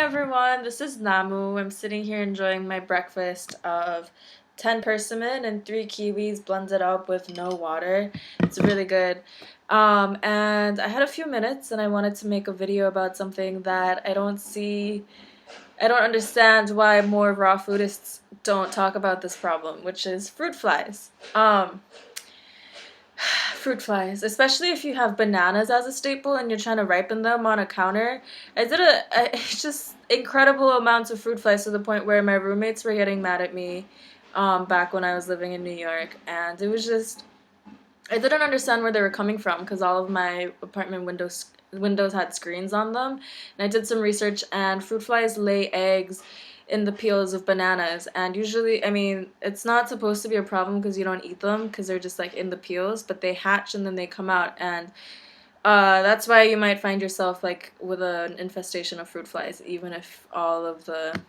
everyone, this is Namu. I'm sitting here enjoying my breakfast of 10 persimmon and 3 kiwis blended up with no water. It's really good. And I had a few minutes and I wanted to make a video about something that I don't understand why more raw foodists don't talk about this problem, which is fruit flies. Fruit flies, especially if you have bananas as a staple and you're trying to ripen them on a counter. It's just incredible amounts of fruit flies to the point where my roommates were getting mad at me back when I was living in New York, and it was just, I didn't understand where they were coming from because all of my apartment windows had screens on them. And I did some research, and fruit flies lay eggs in the peels of bananas, and usually, I mean, it's not supposed to be a problem because you don't eat them because they're just like in the peels, but they hatch and then they come out, and that's why you might find yourself like with an infestation of fruit flies even if all of the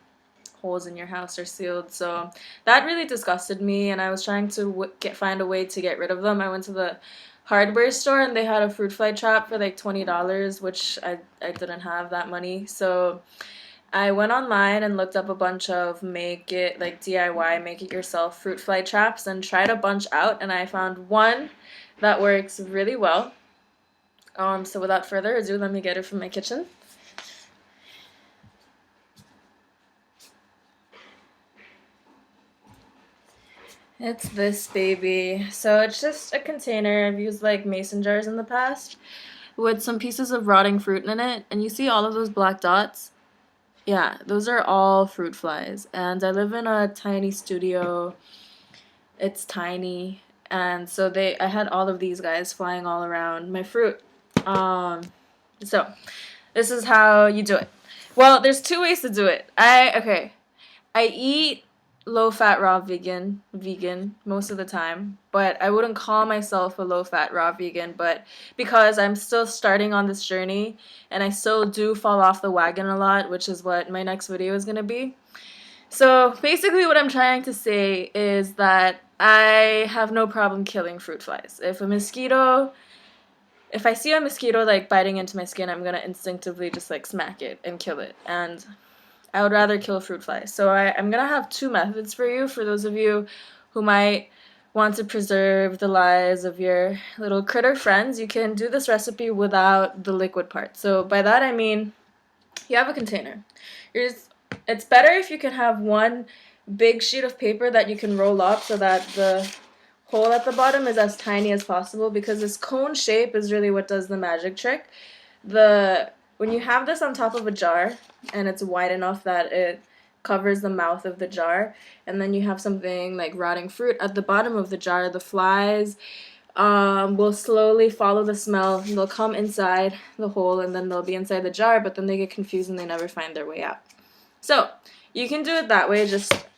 holes in your house are sealed. So that really disgusted me, and I was trying to find a way to get rid of them. I went to the hardware store and they had a fruit fly trap for like $20, which I didn't have that money. So I went online and looked up a bunch of DIY, make it yourself fruit fly traps and tried a bunch out, and I found one that works really well. So without further ado, let me get it from my kitchen. It's this baby. So it's just a container. I've used like mason jars in the past with some pieces of rotting fruit in it, and you see all of those black dots? Yeah, those are all fruit flies. And I live in a tiny studio. It's tiny. And so I had all of these guys flying all around my fruit. So this is how you do it. Well, there's two ways to do it. I eat low-fat raw vegan most of the time, but I wouldn't call myself a low-fat raw vegan, but because I'm still starting on this journey and I still do fall off the wagon a lot, which is what my next video is going to be. So basically what I'm trying to say is that I have no problem killing fruit flies. If I see a mosquito like biting into my skin, I'm going to instinctively just like smack it and kill it. And I would rather kill fruit flies. So I'm going to have two methods for you, for those of you who might want to preserve the lives of your little critter friends. You can do this recipe without the liquid part. So by that I mean, you have a container. It's better if you can have one big sheet of paper that you can roll up so that the hole at the bottom is as tiny as possible, because this cone shape is really what does the magic trick. When you have this on top of a jar and it's wide enough that it covers the mouth of the jar, and then you have something like rotting fruit at the bottom of the jar, the flies will slowly follow the smell. They'll come inside the hole and then they'll be inside the jar, but then they get confused and they never find their way out. So you can do it that way.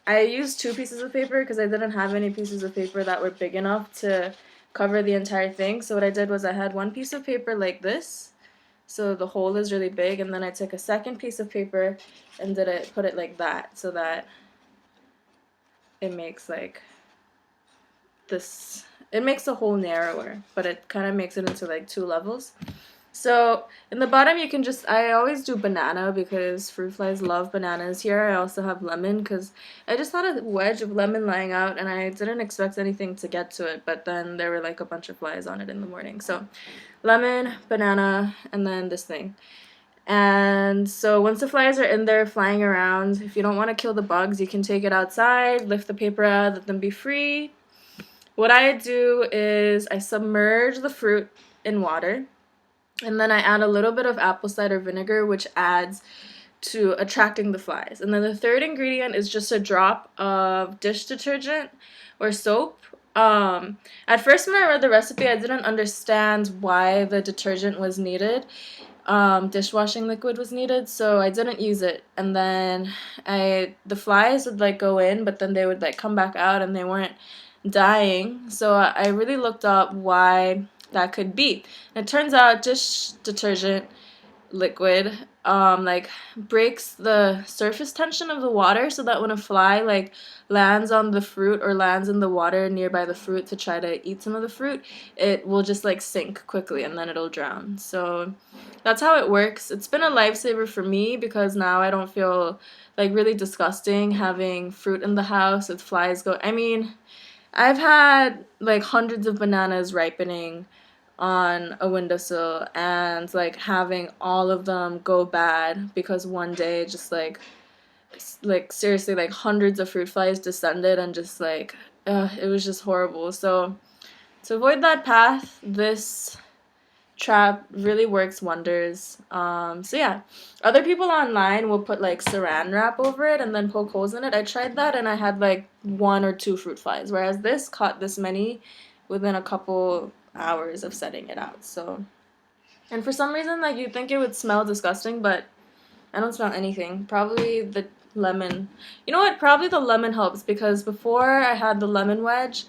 I used 2 pieces of paper because I didn't have any pieces of paper that were big enough to cover the entire thing. So what I did was I had one piece of paper like this, so the hole is really big, and then I took a second piece of paper and put it like that, so that it makes like this. It makes the hole narrower, but it kind of makes it into like 2 levels. So in the bottom you can I always do banana because fruit flies love bananas here. I also have lemon because I just had a wedge of lemon lying out and I didn't expect anything to get to it, but then there were like a bunch of flies on it in the morning. So lemon, banana, and then this thing. And so once the flies are in there flying around, if you don't want to kill the bugs, you can take it outside, lift the paper out, let them be free. What I do is I submerge the fruit in water, and then I add a little bit of apple cider vinegar, which adds to attracting the flies. And then the third ingredient is just a drop of dish detergent or soap. At first when I read the recipe, I didn't understand why the detergent was needed. Dishwashing liquid was needed, so I didn't use it. And then the flies would like go in, but then they would like come back out and they weren't dying. So I really looked up why that could be. And it turns out dish detergent liquid like breaks the surface tension of the water, so that when a fly like lands on the fruit or lands in the water nearby the fruit to try to eat some of the fruit, it will just like sink quickly and then it'll drown. So that's how it works. It's been a lifesaver for me because now I don't feel like really disgusting having fruit in the house with flies go. I mean, I've had like hundreds of bananas ripening on a windowsill and like having all of them go bad because one day just like seriously like hundreds of fruit flies descended and just like it was just horrible. So to avoid that path, this trap really works wonders. So yeah, other people online will put like saran wrap over it and then poke holes in it. I tried that and I had like one or two fruit flies, whereas this caught this many within a couple hours of setting it out. So, and for some reason, like you'd think it would smell disgusting, but I don't smell anything. Probably the lemon. You know what? Probably the lemon helps because before I had the lemon wedge,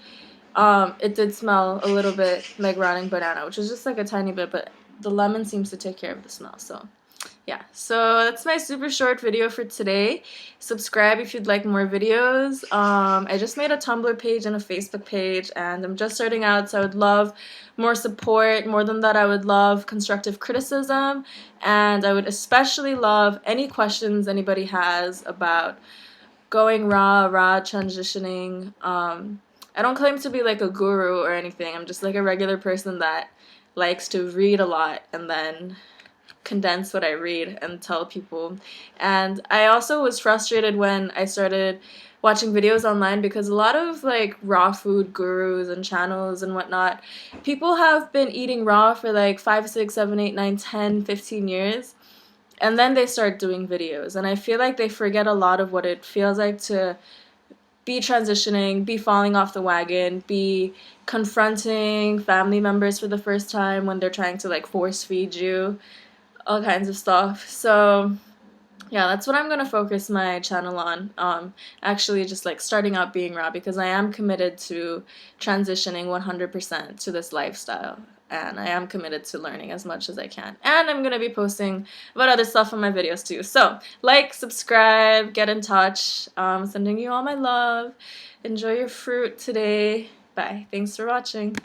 it did smell a little bit like rotting banana, which is just like a tiny bit, but the lemon seems to take care of the smell. So yeah, so that's my super short video for today. Subscribe if you'd like more videos. I just made a Tumblr page and a Facebook page, and I'm just starting out, so I would love more support. More than that, I would love constructive criticism, and I would especially love any questions anybody has about going raw transitioning. I don't claim to be like a guru or anything. I'm just like a regular person that likes to read a lot and then condense what I read and tell people. And I also was frustrated when I started watching videos online because a lot of like raw food gurus and channels and whatnot, people have been eating raw for like 5, 6, 7, 8, 9, 10, 15 years. And then they start doing videos. And I feel like they forget a lot of what it feels like to be transitioning, be falling off the wagon, be confronting family members for the first time when they're trying to like force feed you, all kinds of stuff. So yeah, that's what I'm gonna focus my channel on. Actually just like starting out being raw because I am committed to transitioning 100% to this lifestyle. And I am committed to learning as much as I can. And I'm gonna be posting about other stuff on my videos too. So like, subscribe, get in touch. Sending you all my love. Enjoy your fruit today. Bye. Thanks for watching.